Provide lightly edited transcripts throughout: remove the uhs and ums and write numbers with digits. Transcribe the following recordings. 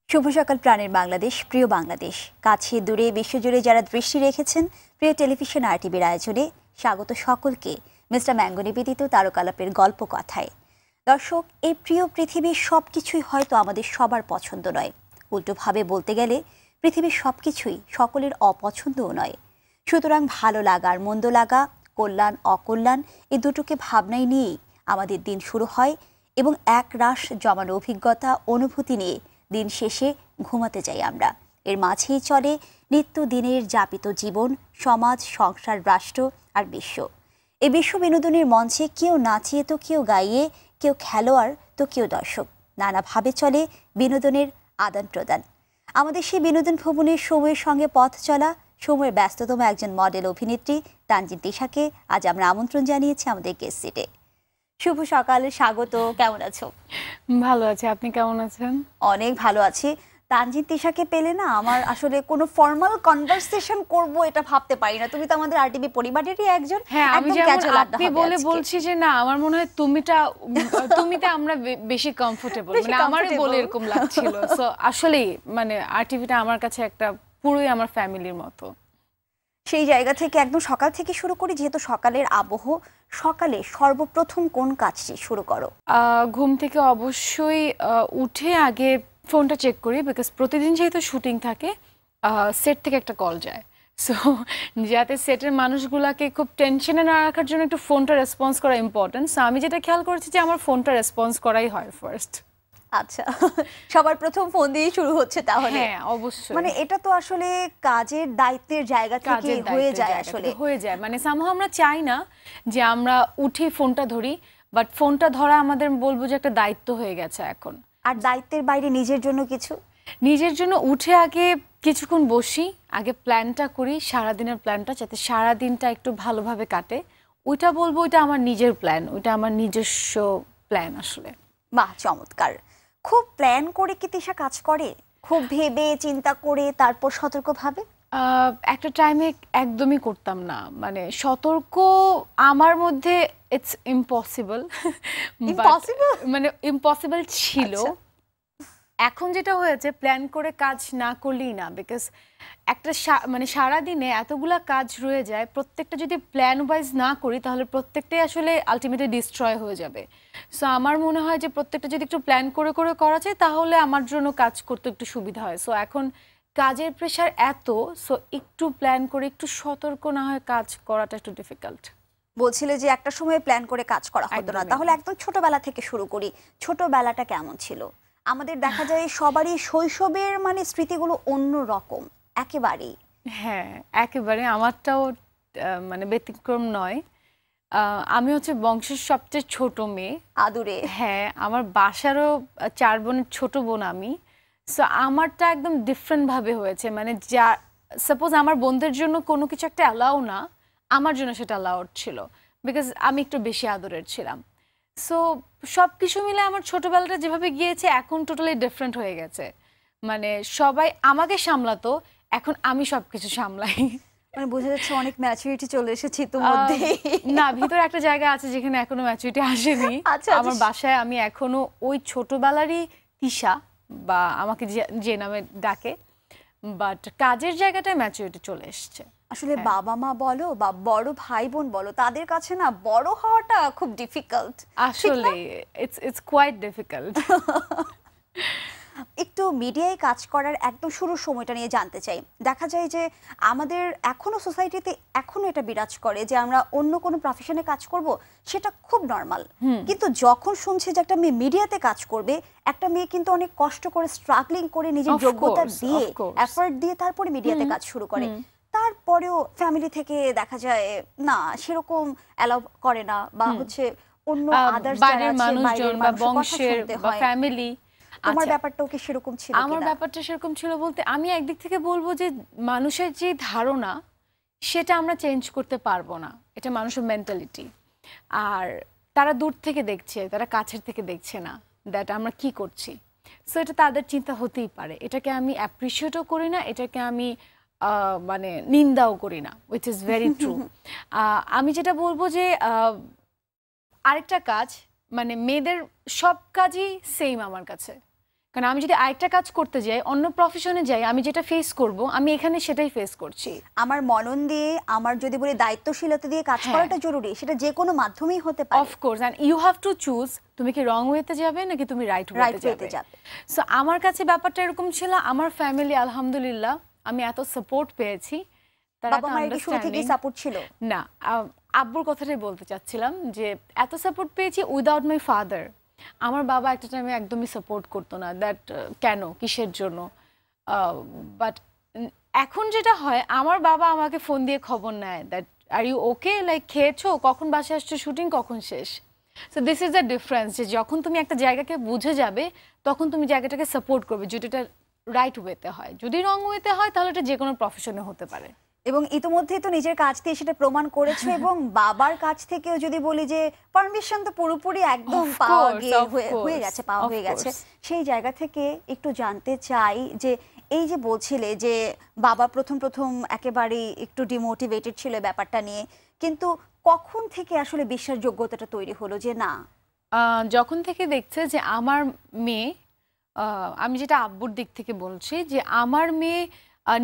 শুভ সকাল প্রাণের বাংলাদেশ, প্রিয় বাংলাদেশ, কাছে দূরে বিশ্বজুড়ে যারা দৃষ্টি রেখেছেন প্রিয় টেলিভিশন আরটিভির আয়োজনে স্বাগত সকলকে মিস্টার ম্যাঙ্গো নিবেদিত তারকালাপের গল্প কথায়। দর্শক, এই প্রিয় পৃথিবীর সব কিছুই হয়তো আমাদের সবার পছন্দ নয়, উল্টোভাবে বলতে গেলে পৃথিবীর সব কিছুই সকলের অপছন্দও নয়। সুতরাং ভালো লাগা আর মন্দ লাগা, কল্যাণ অকল্যাণ, এই দুটোকে ভাবনায় নিয়েই আমাদের দিন শুরু হয় এবং এক রাশ জমানো অভিজ্ঞতা অনুভূতি নিয়ে দিন শেষে ঘুমাতে যাই আমরা। এর মাঝেই চলে নিত্যদিনের যাপিত জীবন, সমাজ, সংসার, রাষ্ট্র আর বিশ্ব। এই বিশ্ব বিনোদনের মঞ্চে কেউ নাচিয়ে তো কেউ গাইয়ে, কেউ খেলোয়াড় তো কেউ দর্শক, নানাভাবে চলে বিনোদনের আদান প্রদান। আমাদের সেই বিনোদন ভ্রমণের সময়ের সঙ্গে পথ চলা, সময়ের ব্যস্ততম একজন মডেল অভিনেত্রী তানজিন তিশাকে আজ আমরা আমন্ত্রণ জানিয়েছি আমাদের গেস্ট সিটে। শুভ সকাল, স্বাগত। কেমন আছো? ভালো আছি, আপনি কেমন আছেন? অনেক ভালো আছি। তানজিন তিশাকে পেলে না আমার আসলে কোনো ফর্মাল কনভারসেশন করব এটা ভাবতে পারি না। তুমি তো আমাদের আরটিভি পরিবারেরই একজন। হ্যাঁ, আমি যেমন আপনি বলে বলছি যে না, আমার মনে হয় তুমিতে আমরা বেশি কমফোর্টেবল, মানে আমারই বলে এরকম লাগছিল। সো আসলেই মানে আরটিভিটা আমার কাছে একটা পুরোই আমার ফ্যামিলির মতো। সেই জায়গা থেকে একদম সকাল থেকে শুরু করি, যেহেতু সকালের আবহ। সকালে সর্বপ্রথম কোন কাজটি শুরু করো? ঘুম থেকে অবশ্যই উঠে আগে ফোনটা চেক করি, বিকজ প্রতিদিন যেহেতু শুটিং থাকে, সেট থেকে একটা কল যায়। সো যাতে সেটের মানুষগুলাকে খুব টেনশনে না রাখার জন্য একটু ফোনটা রেসপন্স করা ইম্পর্টেন্ট। সো আমি যেটা খেয়াল করেছি যে আমার ফোনটা রেসপন্স করাই হয় ফার্স্ট। আচ্ছা, সবার প্রথম ফোন দিয়ে শুরু হচ্ছে তাহলে? হ্যাঁ, অবশ্যই। মানে এটা তো আসলে কাজের দায়িত্বের জায়গা থেকে হয়ে যায়, আসলে হয়ে যায়। মানে সামহাও আমরা চাই না যে আমরা উঠি ফোনটা ধরি, বাট ফোনটা ধরা আমাদের বলবো যে একটা দায়িত্ব হয়ে গেছে এখন। আর দায়িত্বের বাইরে নিজের জন্য কিছু? নিজের জন্য উঠে আগে কিছুক্ষণ বসি, আগে প্ল্যানটা করি, সারাদিনের প্ল্যানটা, যাতে সারাদিনটা একটু ভালোভাবে কাটে। ওইটা বলবো ওইটা আমার নিজের প্ল্যান, ওইটা আমার নিজস্ব প্ল্যান আসলে। বাহ, চমৎকার। খুব প্ল্যান করে কি তিশা কাজ করে? খুব ভেবে চিন্তা করে তারপর সতর্কভাবে? একটা টাইমে একদমই করতাম না, মানে সতর্ক আমার মধ্যে ইটস ইম্পসিবল। মানে ইম্পসিবল ছিল। এখন যেটা হয়েছে, প্ল্যান করে কাজ না করলেই না, বিকজ একটা মানে সারাদিনে এতগুলা কাজ রয়ে যায়, প্রত্যেকটা যদি প্ল্যান ওয়াইজ না করি তাহলে প্রত্যেকটাই আসলে আলটিমেটলি ডিস্ট্রয় হয়ে যাবে। সো আমার মনে হয় যে প্রত্যেকটা যদি একটু প্ল্যান করে করে করা যায় তাহলে আমার জন্য কাজ করতে একটু সুবিধা হয়। সো এখন কাজের প্রেশার এত, সো একটু প্ল্যান করে একটু সতর্ক না হয় কাজ করাটা একটু ডিফিকাল্ট। বলছিলে যে একটা সময় প্ল্যান করে কাজ করা হতো না, তাহলে একদম ছোটবেলা থেকে শুরু করি। ছোটবেলাটা কেমন ছিল? আমাদের দেখা যায় সবারই শৈশবের মানে স্মৃতিগুলো অন্য রকম একেবারেই। হ্যাঁ, একেবারে আমারটাও মানে ব্যতিক্রম নয়। আমি হচ্ছে বংশের সবচেয়ে ছোট মেয়ে আদুরে। হ্যাঁ, আমার বাসারও 4 বোনের ছোট বোন আমি। সো আমারটা একদম ডিফারেন্ট ভাবে হয়েছে, মানে যা সাপোজ আমার বোনদের জন্য কোনো কিছু একটা অ্যালাউ না, আমার জন্য সেটা অ্যালাউড ছিল, বিকজ আমি একটু বেশি আদরের ছিলাম। সো সব কিছু মিলে আমার ছোটবেলাটা যেভাবে গিয়েছে এখন টোটালি ডিফারেন্ট হয়ে গেছে। মানে সবাই আমাকে সামলাতো, এখন আমি সবকিছু সামলাই। মানে বোঝা যাচ্ছে অনেক ম্যাচুরিটি চলে এসেছে ইতিমধ্যে। না, ভিতরে একটা জায়গা আছে যেখানে এখনো ম্যাচুরিটি আসেনি। আমার বাসায় আমি এখনো ওই ছোটবেলারই তিশা, বা আমাকে যে নামে ডাকে, বাট কাজের জায়গাটায় ম্যাচুরিটি চলে এসছে। আসলে বাবা মা বলো বা বড় ভাই বোন বলো, তাদের কাছে না বড় হওয়াটা খুব ডিফিকাল্ট। আসলে ইটস কোয়াইট ডিফিকাল্ট। একটু মিডিয়ায় কাজ করার একদম শুরুর সময়টা নিয়ে জানতে চাই। দেখা যায় যে আমাদের এখনো সোসাইটিতে এখনো এটা বিরাজ করে যে আমরা অন্য কোনো প্রফেশনে কাজ করব, সেটা খুব নর্মাল। কিন্তু যখন শুনছি যে একটা মেয়ে মিডিয়াতে কাজ করবে, একটা মেয়ে কিন্তু অনেক কষ্ট করে স্ট্রাগলিং করে নিজের যোগ্যতা দিয়ে এফর্ট দিয়ে তারপরে মিডিয়াতে কাজ শুরু করে। তারপরেও ফ্যামিলি থেকে দেখা যায় না সেরকম অ্যালাউ করে না, বা হচ্ছে অন্য আদার্স যারা আছে বাইরের মানুষের বংশের বা ফ্যামিলি। আমার ব্যাপারটাও কি সেরকম ছিল? আমার ব্যাপারটা সেরকম ছিল বলতে, আমি একদিক থেকে বলবো যে মানুষের যে ধারণা সেটা আমরা চেঞ্জ করতে পারবো না, এটা মানুষের মেন্টালিটি। আর তারা দূর থেকে দেখছে, তারা কাছের থেকে দেখছে না দ্যাট আমরা কি করছি। সো এটা তাদের চিন্তা হতেই পারে, এটাকে আমি অ্যাপ্রিসিয়েটও করি না, এটাকে আমি মানে নিন্দাও করি না, উইচ ইজ ভেরি ট্রু। আমি যেটা বলবো যে আরেকটা কাজ, মানে মেয়েদের সব কাজই সেম আমার কাছে, কারণ আমি যদি আরেকটা কাজ করতে যাই, অন্য প্রফেশনে যাই, আমি যেটা ফেস করব, আমি এখানে সেটাই ফেস করছি। আমার মনন দিয়ে, আমার যদি বলি দায়িত্বশীলতা দিয়ে কাজ করাটা জরুরি, সেটা যে কোনো মাধ্যমেই হতে পারে। Of course, and you have to choose, তুমি কি রং ওয়েতে যাবে নাকি তুমি রাইট ওয়েতে যাবে। সো আমার কাছে ব্যাপারটা এরকম ছিল। আমার ফ্যামিলি আলহামদুলিল্লাহ, আমি এত সাপোর্ট পেয়েছি। বাবা মায়ের কি শুরু থেকেই সাপোর্ট ছিল? না, আব্বুর কথাটাই বলতে চাচ্ছিলাম যে এত সাপোর্ট পেয়েছি উইদাউট মাই ফাদার। আমার বাবা একটা টাইমে একদমই সাপোর্ট করতো না, দ্যাট কেন, কিসের জন্য। বাট এখন যেটা হয়, আমার বাবা আমাকে ফোন দিয়ে খবর নেয়, that are you okay, like খেয়েছো, কখন বাসায় আসছো, শুটিং কখন শেষ। So this is the difference, যে যখন তুমি একটা জায়গাকে বুঝে যাবে তখন তুমি জায়গাটাকে সাপোর্ট করবে, যদি এটা রাইট ওয়েতে হয়। যদি রং ওয়েতে হয় তাহলে এটা যে কোনো প্রফেশনে হতে পারে। এবং ইতিমধ্যেই তো নিজের কাজ দিয়ে সেটা প্রমাণ করেছো। এবং বাবার কাছ থেকেও যদি বলি যে পারমিশন তো পুরোপুরি একদম হয়ে গেছে। সেই জায়গা থেকে একটু জানতে চাই যে এই যে বলছিলে যে বাবা প্রথম একেবারে একটু ডিমোটিভেটেড ছিল ব্যাপারটা নিয়ে, কিন্তু কখন থেকে আসলে বিশ্বাসযোগ্যতাটা তৈরি হলো যে না? যখন থেকে দেখছে যে আমার মেয়ে, আমি যেটা আব্বুর দিক থেকে বলছি, যে আমার মেয়ে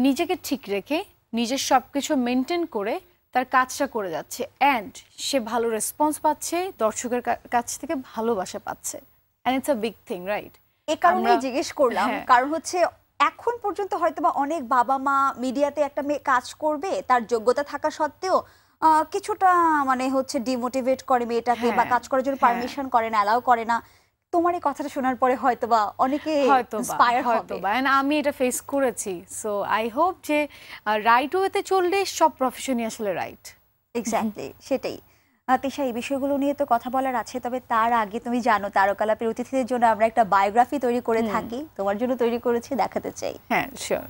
নিজেকে ঠিক রেখে নিজের সব কিছু মেনটেন করে তার কাজটা করে যাচ্ছে, অ্যান্ড সে ভালো রেসপন্স পাচ্ছে, দর্শকের কাছ থেকে ভালোবাসা পাচ্ছে, and it's a big thing, right? এই কারণেই জিজ্ঞেস করলাম, কারণ হচ্ছে এখন পর্যন্ত হয়তোবা অনেক বাবা মা মিডিয়াতে একটা মেয়ে কাজ করবে, তার যোগ্যতা থাকা সত্ত্বেও কিছুটা মানে হচ্ছে ডিমোটিভেট করে মেয়েটাকে, বা কাজ করার জন্য পারমিশন করে না, অ্যালাউ করে না। তোমার এই কথাটা শোনার পরে হয়তোবা অনেকে ইন্সপায়ার হবে। এন্ড আমি এটা ফেস করেছি। সো আই হোপ যে রাইট ওয়েতে চললে সব প্রফেশনই আসলে রাইট। এক্স্যাক্টলি, সেটাই। তিশা, এই বিষয়গুলো নিয়ে তো কথা বলার আছে, তবে তার আগে তুমি জানো তারকালাপের অতিথিদের জন্য আমরা একটা বায়োগ্রাফি তৈরি করে থাকি, তোমার জন্য তৈরি করেছি, দেখাতে চাই। হ্যাঁ, শিওর।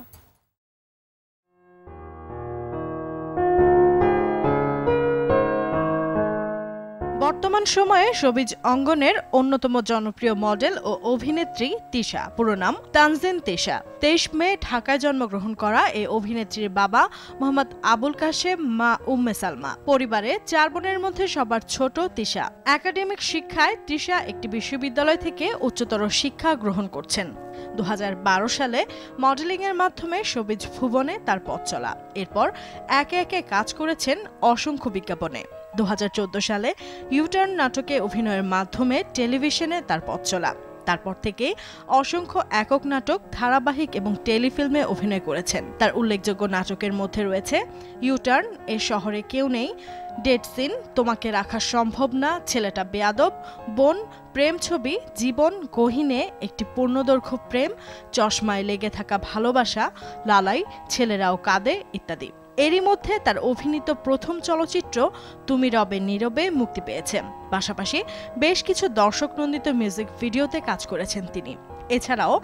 বর্তমান সময়ে শোবিজ অঙ্গনের অন্যতম জনপ্রিয় মডেল ও অভিনেত্রী তিশা। পুরো নাম তানজিন তিশা। 23 মে ঢাকায় জন্মগ্রহণ করা এই অভিনেত্রীর বাবা মোহাম্মদ আবুল কাশেম, মা উম্মে সালমা। পরিবারে 4 বোনের মধ্যে সবার ছোট তিশা। একাডেমিক শিক্ষায় তিশা একটি বিশ্ববিদ্যালয় থেকে উচ্চতর শিক্ষা গ্রহণ করছেন। 2012 সালে মডেলিংয়ের মাধ্যমে শোবিজ ভুবনে তার পথ চলা। এরপর একে একে কাজ করেছেন অসংখ্য বিজ্ঞাপনে। 2014 সালে ইউটার্ন নাটকে অভিনয়ের মাধ্যমে টেলিভিশনে তার পথ চলা। তারপর থেকে অসংখ্য একক নাটক, ধারাবাহিক এবং টেলিফিল্মে অভিনয় করেছেন। তার উল্লেখযোগ্য নাটকের মধ্যে রয়েছে ইউটার্ন, এ শহরে কেউ নেই, ডেড সিন, তোমাকে রাখা সম্ভব না, ছেলেটা বেয়াদব, বোন, প্রেম ছবি, জীবন, গহীনে, একটি পূর্ণদৈর্ঘ্য প্রেম, চশমায় লেগে থাকা ভালোবাসা, লালাই, ছেলেরাও কাঁদে ইত্যাদি। এরই মধ্যে তার অভিনীত প্রথম চলচ্চিত্র তুমি রবে নীরবে মুক্তি পেয়েছে। পাশাপাশি বেশ কিছু দর্শকনন্দিত মিউজিক ভিডিওতে কাজ করেছেন তিনি। এছাড়াও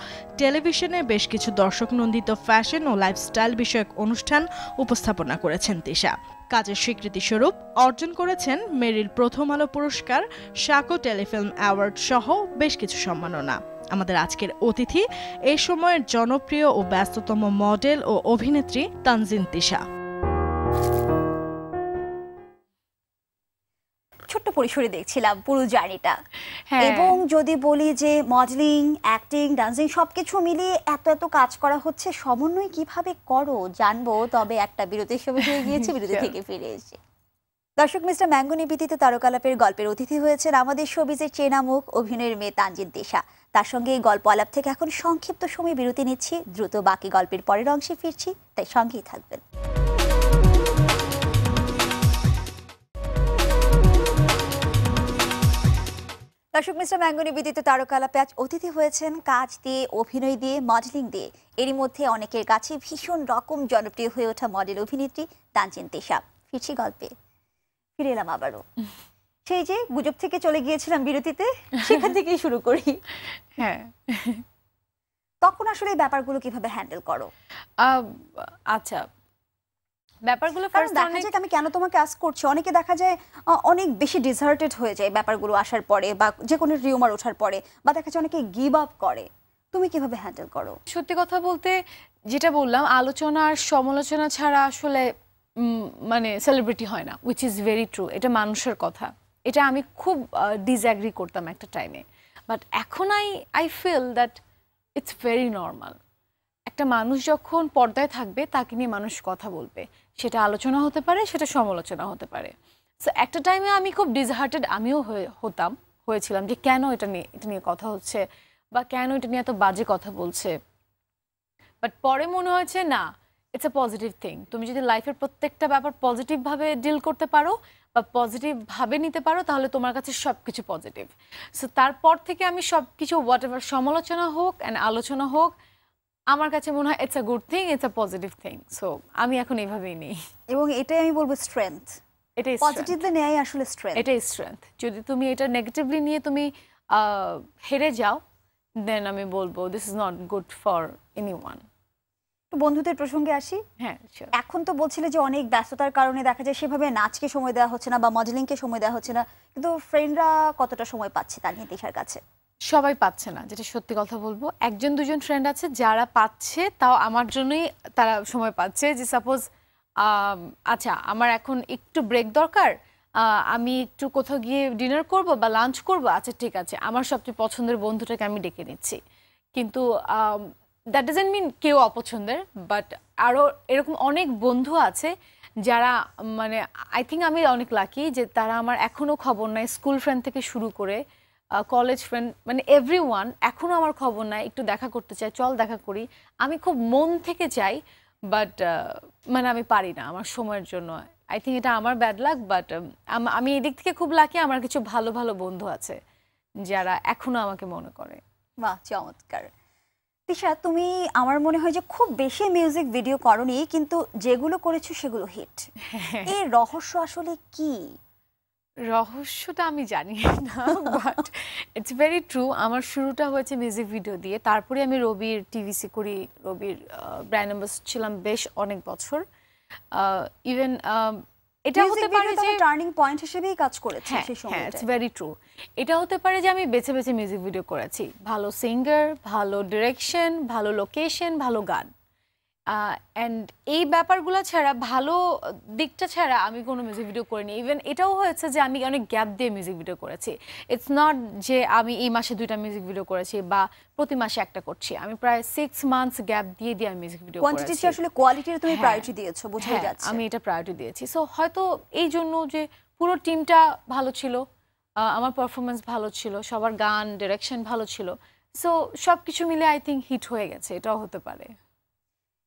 টেলিভিশনে বেশ কিছু দর্শকনন্দিত ফ্যাশন ও লাইফস্টাইল বিষয়ক অনুষ্ঠান উপস্থাপনা করেছেন তিশা। কাজের স্বীকৃতিস্বরূপ অর্জন করেছেন মেরিল প্রথম আলো পুরস্কার, সাকো টেলিফিল্ম অ্যাওয়ার্ড সহ বেশ কিছু সম্মাননা। আমাদের আজকের অতিথি এই সময়ের জনপ্রিয় ও ব্যস্ততম মডেল ও অভিনেত্রী তানজিন তিশা। ছোট্ট পরিসরে দেখছিলাম পুরো জার্নিটা, এবং যদি বলি যে মডেলিং, অ্যাক্টিং, ডান্সিং সবকিছু মিলিয়ে এত কাজ করা হচ্ছে, সমন্বয় কিভাবে করো জানবো। তবে একটা বিরতির সময় হয়ে গিয়েছে, বিরতি থেকে ফিরে এসে দর্শক, মিস্টার ম্যাঙ্গো নিবেদিত তারকালাপের গল্পের অতিথি হয়েছেন আমাদের শোবিজের চেনা মুখ, অভিনয়ের মেয়ে তানজিন তিশা। তার সঙ্গে এই গল্প আলাপ থেকে এখন সংক্ষিপ্ত সময় বিরতি নিচ্ছি, দ্রুত বাকি গল্পের পরের অংশে ফিরছি, তাই সঙ্গেই থাকবেন। দর্শক, মিস্টার ম্যাঙ্গো নিবেদিত তারকালাপে আজ অতিথি হয়েছেন কাজ দিয়ে, অভিনয় দিয়ে, মডেলিং দিয়ে, এরই মধ্যে অনেকের কাছে ভীষণ রকম জনপ্রিয় হয়ে ওঠা মডেল অভিনেত্রী তানজিন তিশা। ফিরছি গল্পে, ফিরে এলাম আবারও। সেই যে গুজব থেকে চলে গিয়েছিলাম বিরতিতে, সেখান থেকেই শুরু করি। হ্যাঁ, তখন আসলে এই ব্যাপারগুলো কিভাবে হ্যান্ডেল করো? আচ্ছা, ব্যাপারগুলো দেখা যায়, আমি কেন তোমাকে আস্ক করছি, অনেকে দেখা যায় অনেক বেশি ডিজার্টেড হয়ে যায় ব্যাপারগুলো আসার পরে, বা যে কোনো রিউমার ওঠার পরে, বা দেখা যায় অনেকে গিভ আপ করে। তুমি কিভাবে হ্যান্ডেল করো? সত্যি কথা বলতে, যেটা বললাম, আলোচনা আর সমালোচনা ছাড়া আসলে মানে সেলিব্রিটি হয় না, উইচ ইজ ভেরি ট্রু। এটা মানুষের কথা, এটা আমি খুব ডিসঅ্যাগ্রি করতাম একটা টাইমে। বাট এখন I feel that it's very normal. একটা মানুষ যখন পর্দায় থাকবে তাকে নিয়ে মানুষ কথা বলবে, সেটা আলোচনা হতে পারে, সেটা সমালোচনা হতে পারে। সো একটা টাইমে আমি খুব ডিসহার্টেড আমিও হয়েছিলাম যে কেন এটা নিয়ে কথা হচ্ছে বা কেন এটা নিয়ে এত বাজে কথা বলছে। বাট পরে মনে হয়েছে না, ইটস আ পজিটিভ থিং। তুমি যদি লাইফের প্রত্যেকটা ব্যাপার পজিটিভভাবে ডিল করতে পারো বা পজিটিভভাবে নিতে পারো তাহলে তোমার কাছে সব কিছু পজিটিভ। সো তারপর থেকে আমি সব কিছু হোয়াট এভার সমালোচনা হোক অ্যান্ড আলোচনা হোক, আমার কাছে মনে হয় it's a good thing, it's a positive thing. So আমি এখন এইভাবেই নেই। এবং এটাই আমি বলবো স্ট্রেংথ, এটাই পজিটিভলি নেয়াই আসলে স্ট্রেংথ। এটাই স্ট্রেংথ। যদি তুমি এটা নেগেটিভলি নিয়ে তুমি হেরে যাও, দেন আমি বলবো this is not good for anyone. বন্ধুদের প্রসঙ্গে আসি। হ্যাঁ, sure. এখন তো বলছিলে যে অনেক ব্যস্ততার কারণে দেখা যায় সেভাবে নাচকে সময় দেওয়া হচ্ছে না বা মডেলিংকে সময় দেওয়া হচ্ছে না, কিন্তু ফ্রেন্ডরা কতটা সময় পাচ্ছে তানহীন তিশার কাছে? সবাই পাচ্ছে না, যেটা সত্যি কথা বলবো। একজন দুজন ফ্রেন্ড আছে যারা পাচ্ছে, তাও আমার জন্যই তারা সময় পাচ্ছে। যে সাপোজ আচ্ছা আমার এখন একটু ব্রেক দরকার, আমি একটু কোথাও গিয়ে ডিনার করব বা লাঞ্চ করব, আচ্ছা ঠিক আছে, আমার সবচেয়ে পছন্দের বন্ধুটাকে আমি ডেকে নিচ্ছি। কিন্তু দ্যাট ডাজন্ট মিন কেউ অপছন্দের, বাট আরও এরকম অনেক বন্ধু আছে যারা মানে আই থিঙ্ক আমি অনেক লাকি যে তারা আমার এখনও খবর নাই, স্কুল ফ্রেন্ড থেকে শুরু করে কলেজ ফ্রেন্ড, মানে এভরিওয়ান এখনও আমার খবর নাই, একটু দেখা করতে চাই, চল দেখা করি। আমি খুব মন থেকে চাই, বাট মানে আমি পারি না আমার সময়ের জন্য। আই থিঙ্ক এটা আমার ব্যাড লাক, বাট আমি এই দিক থেকে খুব লাকি, আমার কিছু ভালো ভালো বন্ধু আছে যারা এখনো আমাকে মনে করে। বাহ, চমৎকার। তিশা, তুমি আমার মনে হয় যে খুব বেশি মিউজিক ভিডিও করনি, কিন্তু যেগুলো করেছো সেগুলো হিট। এর রহস্য আসলে কি? রহস্যটা আমি জানি না, বাট ইটস ভেরি ট্রু। আমার শুরুটা হয়েছে মিউজিক ভিডিও দিয়ে, তারপরে আমি রবির টিভিসি করি, রবির ব্র্যান্ড অ্যাম্বাসেডর ছিলাম বেশ অনেক বছর। ইভেন এটা হতে পারে যে টার্নিং পয়েন্ট হিসেবেই কাজ করেছে সেই সময়টা। হ্যাঁ, ইটস ভেরি ট্রু। এটা হতে পারে যে আমি বেছে বেছে মিউজিক ভিডিও করেছি, ভালো সিঙ্গার, ভালো ডিরেকশন, ভালো লোকেশন, ভালো গান। অ্যান্ড এই ব্যাপারগুলো ছাড়া, ভালো দিকটা ছাড়া আমি কোনো মিউজিক ভিডিও করিনি। ইভেন এটাও হয়েছে যে আমি অনেক গ্যাপ দিয়ে মিউজিক ভিডিও করেছি। ইটস নট যে আমি এই মাসে 2টা মিউজিক ভিডিও করেছি বা প্রতি মাসে একটা করছি। আমি প্রায় 6 মান্থস গ্যাপ দিয়ে দিয়ে আমি মিউজিক ভিডিও করেছি। কোয়ান্টিটি আসলে কোয়ালিটির তুমি প্রায়োরিটি দিয়েছো, বোঝাই যাচ্ছে। আমি এটা প্রায়োরিটি দিয়েছি। সো হয়তো এই জন্য যে পুরো টিমটা ভালো ছিল, আমার পারফরমেন্স ভালো ছিল, সবার গান ডিরেকশন ভালো ছিল। সো সবকিছু মিলে আই থিঙ্ক হিট হয়ে গেছে, এটাও হতে পারে।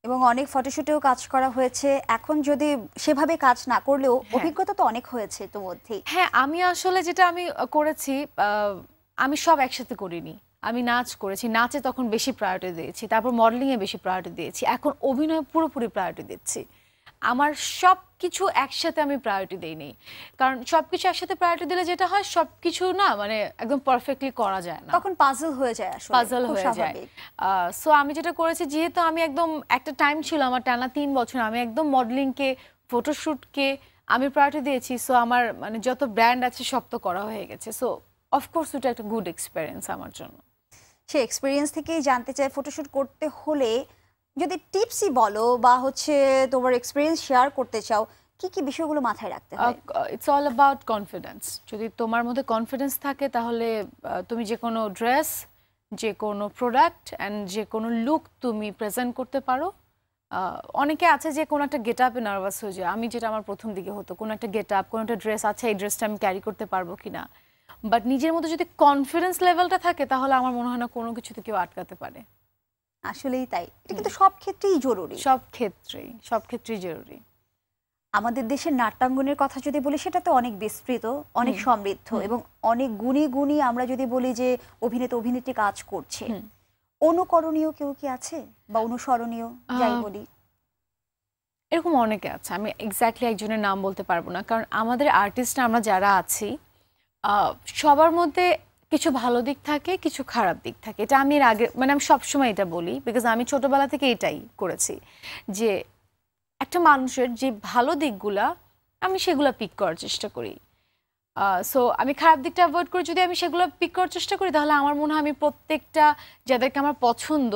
এবং অনেক ফটোশুটেও কাজ করা হয়েছে। এখন যদি সেভাবে কাজ না করলেও অভিজ্ঞতা তো অনেক হয়েছে ইতিমধ্যেই। হ্যাঁ, আমি আসলে যেটা আমি করেছি, আমি সব একসাথে করিনি। আমি নাচ করেছি, নাচে তখন বেশি প্রায়োরিটি দিয়েছি, তারপর মডেলিংয়ে বেশি প্রায়োরিটি দিয়েছি, এখন অভিনয়ে পুরোপুরি প্রায়োরিটি দিচ্ছি। আমার সব কিছু একসাথে আমি প্রায়োরিটি দেইনি, কারণ সব কিছু একসাথে প্রায়োরিটি দিলে যেটা হয় সব কিছু না মানে একদম পারফেক্টলি করা যায় না, তখন পাজল হয়ে যায়, আসলে পাজল হয়ে যায়। সো আমি যেটা করেছি, যেহেতু আমি একদম একটা টাইম ছিল আমার টানা 3 বছর আমি একদম মডেলিংকে, ফটোশ্যুটকে আমি প্রায়োরিটি দিয়েছি। সো আমার মানে যত ব্র্যান্ড আছে সব তো করা হয়ে গেছে। সো অফকোর্স এটা একটা গুড এক্সপিরিয়েন্স আমার জন্য। সেই এক্সপিরিয়েন্স থেকেই জানতে চাই, ফটোশুট করতে হলে যদি টিপসই বলো বা হচ্ছে তোমার এক্সপিরিয়েন্স শেয়ার করতে চাও, কি কি বিষয়গুলো মাথায় রাখতে হয়? It's all about confidence. যদি তোমার মধ্যে কনফিডেন্স থাকে তাহলে তুমি যে কোনো ড্রেস, যে কোনো প্রোডাক্ট অ্যান্ড যে কোনো লুক তুমি প্রেজেন্ট করতে পারো। অনেকে আছে যে কোনো একটা গেট আপে নার্ভাস হয়ে যায়, আমি যেটা আমার প্রথম দিকে হতো, কোনো একটা গেট আপ, কোনো একটা ড্রেস আছে, এই ড্রেসটা আমি ক্যারি করতে পারবো কিনা। বাট নিজের মধ্যে যদি কনফিডেন্স লেভেলটা থাকে তাহলে আমার মনে হয় না কোনো কিছুতে কেউ আটকাতে পারে। আসলেই তাই, এটা কিন্তু সব ক্ষেত্রেই জরুরি। সব ক্ষেত্রেই জরুরি। আমাদের দেশের নাট্যাঙ্গনের কথা যদি বলি, সেটা তো অনেক বিস্তৃত, অনেক সমৃদ্ধ এবং অনেক গুণী আমরা যদি বলি যে অভিনেতা অভিনেত্রী কাজ করছে, অনুকরণীয় কেউ কি আছে বা অনুসরণীয় যাই বলি? এরকম অনেকে আছে, আমি এক্স্যাক্টলি একজনের নাম বলতে পারবো না, কারণ আমাদের আর্টিস্ট আমরা যারা আছি সবার মধ্যে কিছু ভালো দিক থাকে, কিছু খারাপ দিক থাকে। এটা আমি এর আগে মানে আমি সবসময় এটা বলি, বিকজ আমি ছোটবেলা থেকে এটাই করেছি যে একটা মানুষের যে ভালো দিকগুলা আমি সেগুলো পিক করার চেষ্টা করি। সো আমি খারাপ দিকটা অ্যাভয়েড করি। যদি আমি সেগুলো পিক করার চেষ্টা করি তাহলে আমার মনে হয় আমি প্রত্যেকটা যাদেরকে আমার পছন্দ,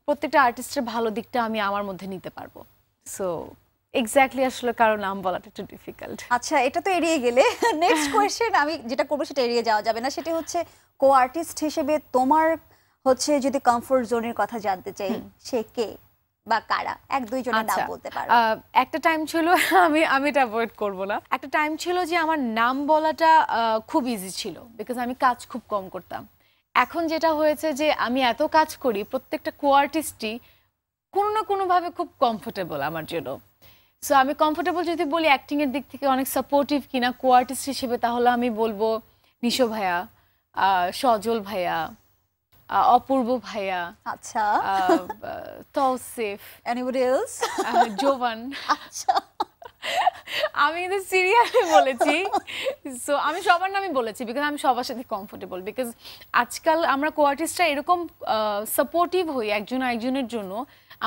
প্রত্যেকটা আর্টিস্টের ভালো দিকটা আমি আমার মধ্যে নিতে পারবো। সো এক্স্যাক্টলি আসলে কারো নাম বলাটা একটু ডিফিকাল্ট। আচ্ছা, এটা তো এড়িয়ে গেলে নেক্সট কোয়েশ্চেন আমি যেটা করবো সেটা এড়িয়ে যাওয়া যাবে না, সেটা হচ্ছে কো আর্টিস্ট হিসেবে তোমার হচ্ছে যদি কমফোর্ট জোনের কথা জানতে চাই, সে কে বা কারা? এক দুইজনের নাম বলতে পারো। একটা টাইম ছিল, আমি এটা অ্যাভয়েড করব না। একটা টাইম ছিল যে আমার নাম বলাটা খুব ইজি ছিল, বিকজ আমি কাজ খুব কম করতাম। এখন যেটা হয়েছে যে আমি এত কাজ করি, প্রত্যেকটা কো-আর্টিস্টই কোনো না কোনোভাবে খুব কমফোর্টেবল আমার জন্য। সো আমি কমফোর্টেবল যদি বলি অ্যাক্টিং এর দিক থেকে অনেক সাপোর্টিভ কিনা কো-আর্টিস্ট হিসেবে, তাহলে আমি বলবো নিশো ভাইয়া, সজল ভাইয়া, অপূর্ব ভাইয়া, আচ্ছা, তৌসিফ, এনিবডি এলস, জোভান। আচ্ছা, আমি কিন্তু সিরিয়ালে বলেছি, সো আমি সবার নামই বলেছি বিকজ আমি সবার সাথে কমফোর্টেবল। বিকজ আজকাল আমরা কো-আর্টিস্টরা এরকম সাপোর্টিভ হই একজন একজনের জন্য,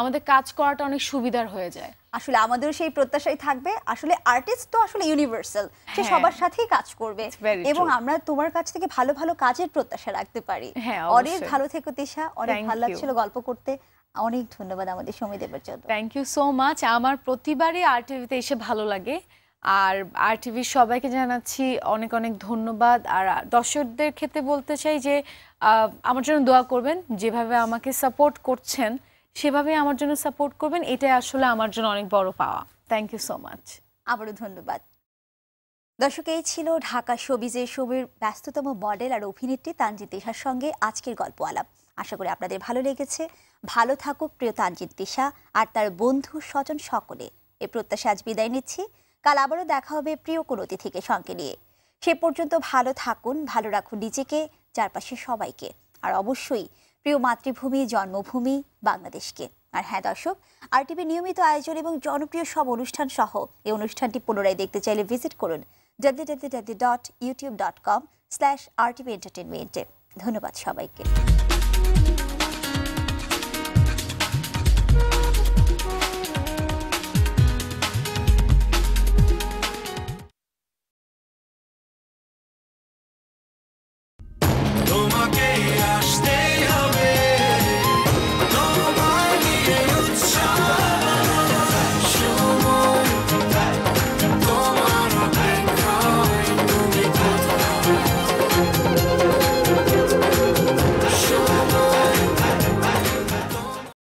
আমাদের কাজ করাটা অনেক সুবিধার হয়ে যায়। আসলে আমাদেরও সেই প্রত্যাশাই থাকবে। আসলে আর্টিস্ট তো আসলে ইউনিভার্সাল, সে সবার সাথেই কাজ করবে এবং আমরা তোমার কাছ থেকে ভালো ভালো কাজের প্রত্যাশা রাখতে পারি। অনেক ভালো থেকো তিশা, অনেক ভালো লাগছিল গল্প করতে। অনেক ধন্যবাদ আমাদের সময় দেওয়ার জন্য। Thank you so much. আমার প্রতিবারই আরটিভিতে এসে ভালো লাগে, আর আরটিভির সবাইকে জানাচ্ছি অনেক অনেক ধন্যবাদ। আর দর্শকদের ক্ষেত্রে বলতে চাই যে আমার জন্য দোয়া করবেন, যেভাবে আমাকে সাপোর্ট করছেন সেভাবে আমার জন্য সাপোর্ট করবেন, এটাই আসলে আমার জন্য অনেক বড় পাওয়া। Thank you so much. আবারও ধন্যবাদ। দর্শক, এই ছিল ঢাকা শোবিজের শোবির ব্যস্ততম মডেল আর অভিনেত্রী তানজিন তিশার সঙ্গে আজকের গল্প আলাপ। আশা করি আপনাদের ভালো লেগেছে। ভালো থাকুক প্রিয় তানজিন তিশা আর তার বন্ধু স্বজন সকলে, এ প্রত্যাশা আজ বিদায় নিচ্ছি। কাল আবারও দেখা হবে প্রিয় কোনো অতিথিকে সঙ্গে নিয়ে। সে পর্যন্ত ভালো থাকুন, ভালো রাখুন নিজেকে, চারপাশে সবাইকে, আর অবশ্যই প্রিয় মাতৃভূমি জন্মভূমি বাংলাদেশকে। আর হ্যাঁ দর্শক, আরটিভি নিয়মিত আয়োজন এবং জনপ্রিয় সব অনুষ্ঠান সহ এই অনুষ্ঠানটি পুনরায় দেখতে চাইলে ভিজিট করুন www.youtube.com/rtventertainment। ধন্যবাদ সবাইকে।